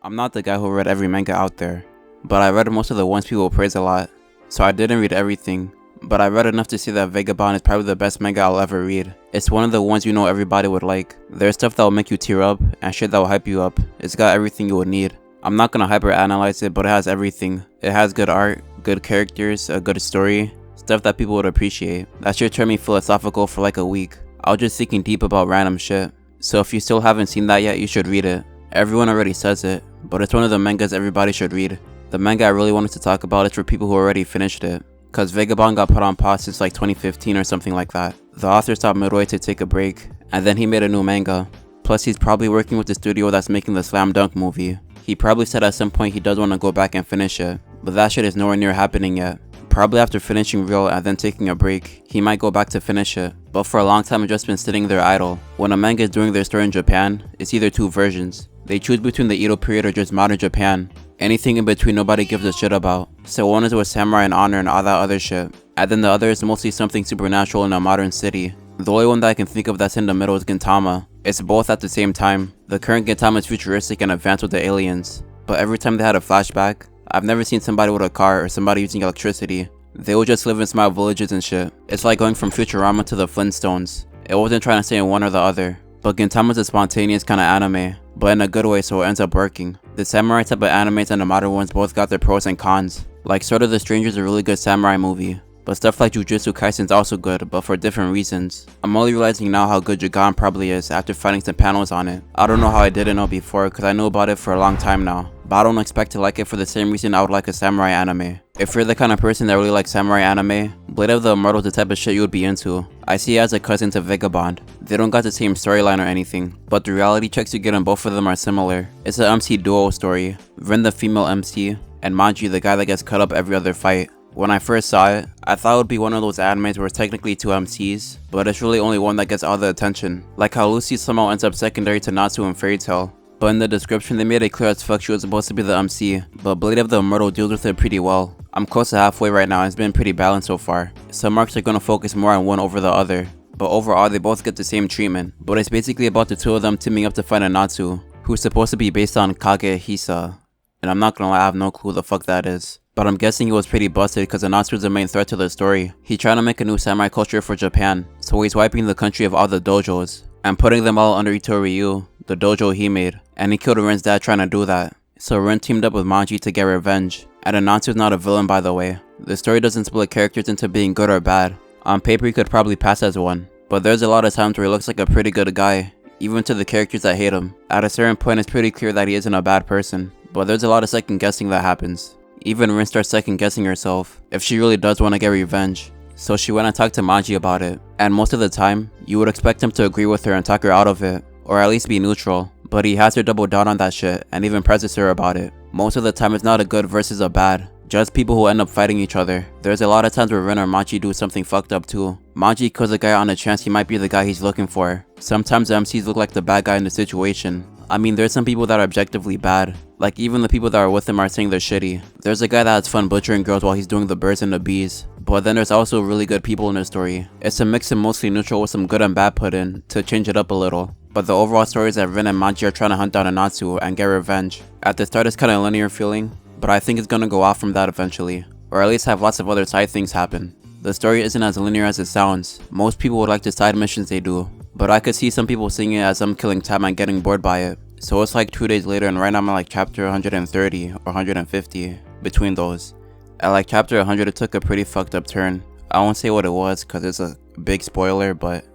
I'm not the guy who read every manga out there, but I read most of the ones people praise a lot. So I didn't read everything, but I read enough to say that Vagabond is probably the best manga I'll ever read. It's one of the ones you know everybody would like. There's stuff that will make you tear up, and shit that will hype you up. It's got everything you would need. I'm not gonna hyper-analyze it, but it has everything. It has good art, good characters, a good story, stuff that people would appreciate. That shit turned me philosophical for like a week. I was just thinking deep about random shit. So if you still haven't seen that yet, you should read it. Everyone already says it, but it's one of the mangas everybody should read. The manga I really wanted to talk about is for people who already finished it, cause Vagabond got put on pause since like 2015 or something like that. The author stopped midway to take a break, and then he made a new manga. Plus he's probably working with the studio that's making the Slam Dunk movie. He probably said at some point he does want to go back and finish it, but that shit is nowhere near happening yet. Probably after finishing Real and then taking a break, he might go back to finish it, but for a long time it's just been sitting there idle. When a manga is doing their story in Japan, it's either two versions. They choose between the Edo period or just modern Japan. Anything in between nobody gives a shit about. So one is with samurai and honor and all that other shit, and then the other is mostly something supernatural in a modern city. The only one that I can think of that's in the middle is Gintama. It's both at the same time. The current Gintama is futuristic and advanced with the aliens, but every time they had a flashback, I've never seen somebody with a car or somebody using electricity. They would just live in small villages and shit. It's like going from Futurama to the Flintstones. It wasn't trying to say one or the other. But Gintama's a spontaneous kind of anime, but in a good way, so it ends up working. The samurai type of animes and the modern ones both got their pros and cons. Like Sword of the Stranger is a really good samurai movie, but stuff like Jujutsu Kaisen's also good, but for different reasons. I'm only realizing now how good Jigan probably is after finding some panels on it. I don't know how I didn't know before, cause I knew about it for a long time now, but I don't expect to like it for the same reason I would like a samurai anime. If you're the kind of person that really likes samurai anime, Blade of the Immortal is the type of shit you would be into. I see it as a cousin to Vagabond. They don't got the same storyline or anything, but the reality checks you get on both of them are similar. It's an MC duo story, Rin the female MC, and Manji the guy that gets cut up every other fight. When I first saw it, I thought it would be one of those animes where it's technically two MCs, but it's really only one that gets all the attention. Like how Lucy somehow ends up secondary to Natsu in Fairy Tail. But in the description they made it clear as fuck she was supposed to be the MC, but Blade of the Immortal deals with it pretty well. I'm close to halfway right now and it's been pretty balanced so far. Some arcs are gonna focus more on one over the other, but overall they both get the same treatment. But it's basically about the two of them teaming up to find a Natsu, who's supposed to be based on Kage Hisa. And I'm not gonna lie, I have no clue who the fuck that is. But I'm guessing he was pretty busted because Natsu is the main threat to the story. He's trying to make a new samurai culture for Japan, so he's wiping the country of all the dojos, and putting them all under Ito Ryu, the dojo he made, and he killed Ren's dad trying to do that. So Ren teamed up with Manji to get revenge, and Natsu is not a villain by the way. The story doesn't split characters into being good or bad. On paper he could probably pass as one, but there's a lot of times where he looks like a pretty good guy, even to the characters that hate him. At a certain point it's pretty clear that he isn't a bad person, but there's a lot of second guessing that happens. Even Rin starts second guessing herself if she really does want to get revenge. So she went and talked to Manji about it, and most of the time, you would expect him to agree with her and talk her out of it, or at least be neutral, but he has her double down on that shit and even presses her about it. Most of the time it's not a good versus a bad, just people who end up fighting each other. There's a lot of times where Rin or Manji do something fucked up too. Manji kills a guy on a chance he might be the guy he's looking for. Sometimes the MCs look like the bad guy in the situation. I mean, there's some people that are objectively bad. Like even the people that are with him are saying they're shitty. There's a guy that has fun butchering girls while he's doing the birds and the bees. But then there's also really good people in the story. It's a mix of mostly neutral with some good and bad put in to change it up a little. But the overall story is that Rin and Manji are trying to hunt down a Natsu and get revenge. At the start it's kinda linear feeling, but I think it's gonna go off from that eventually. Or at least have lots of other side things happen. The story isn't as linear as it sounds. Most people would like the side missions they do, but I could see some people seeing it as I'm killing time and getting bored by it. So it's like 2 days later and right now I'm at like chapter 130 or 150 between those. At like chapter 100 it took a pretty fucked up turn. I won't say what it was cause it's a big spoiler, but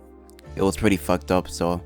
it was pretty fucked up. So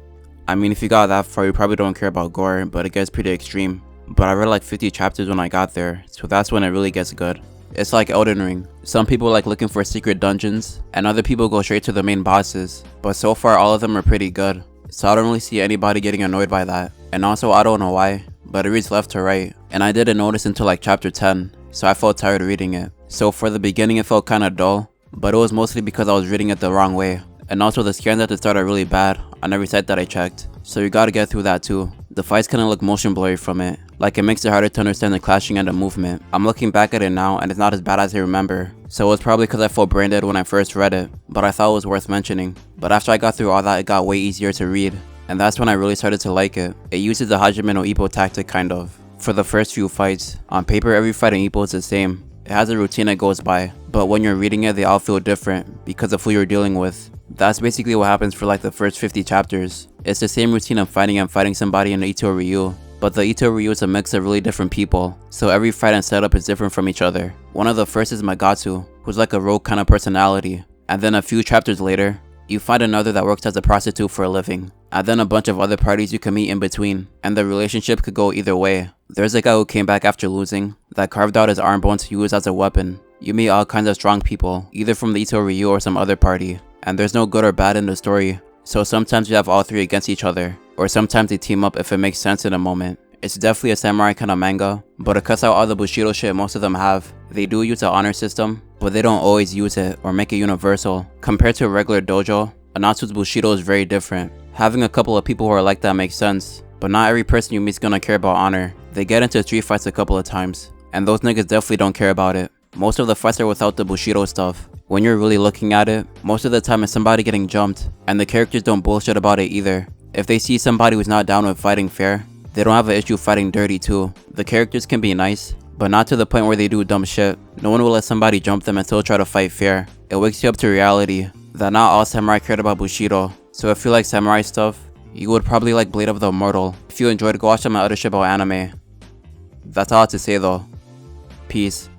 I mean if you got that far you probably don't care about gore, but it gets pretty extreme. But I read like 50 chapters when I got there, so that's when it really gets good. It's like Elden Ring. Some people like looking for secret dungeons, and other people go straight to the main bosses. But so far all of them are pretty good, so I don't really see anybody getting annoyed by that. And also I don't know why, but it reads left to right, and I didn't notice until like chapter 10, so I felt tired reading it. So for the beginning it felt kinda dull, but it was mostly because I was reading it the wrong way. And also the scans at the start are really bad on every site that I checked, so you gotta get through that too. The fights kinda look motion blurry from it, like it makes it harder to understand the clashing and the movement. I'm looking back at it now and it's not as bad as I remember, so it was probably because I felt brain dead when I first read it, but I thought it was worth mentioning. But after I got through all that it got way easier to read, and that's when I really started to like it. It uses the Hajime no Ippo tactic kind of. for the first few fights. On paper, every fight in Ippo is the same. It has a routine that goes by, but when you're reading it, they all feel different because of who you're dealing with. That's basically what happens for like the first 50 chapters. It's the same routine of fighting and fighting somebody in the Ito Ryu, but the Ito Ryu is a mix of really different people, so every fight and setup is different from each other. One of the first is Magatsu, who's like a rogue kind of personality, and then a few chapters later, you find another that works as a prostitute for a living, and then a bunch of other parties you can meet in between, and the relationship could go either way. There's a guy who came back after losing, that carved out his arm bone to use as a weapon. You meet all kinds of strong people, either from the Ito Ryu or some other party, and there's no good or bad in the story, so sometimes you have all three against each other, or sometimes they team up if it makes sense in a moment. It's definitely a samurai kind of manga, but it cuts out all the Bushido shit most of them have. They do use an honor system, but they don't always use it or make it universal. Compared to a regular dojo, Anatsu's Bushido is very different. Having a couple of people who are like that makes sense, but not every person you meet is gonna care about honor. They get into street fights a couple of times, and those niggas definitely don't care about it. Most of the fights are without the Bushido stuff. When you're really looking at it, most of the time it's somebody getting jumped, and the characters don't bullshit about it either. If they see somebody who's not down with fighting fair, they don't have an issue fighting dirty too. The characters can be nice, but not to the point where they do dumb shit. No one will let somebody jump them and still try to fight fair. It wakes you up to reality that not all samurai cared about Bushido. So if you like samurai stuff, you would probably like Blade of the Immortal. If you enjoyed, go watch some other shit about anime. That's all I have to say though. Peace.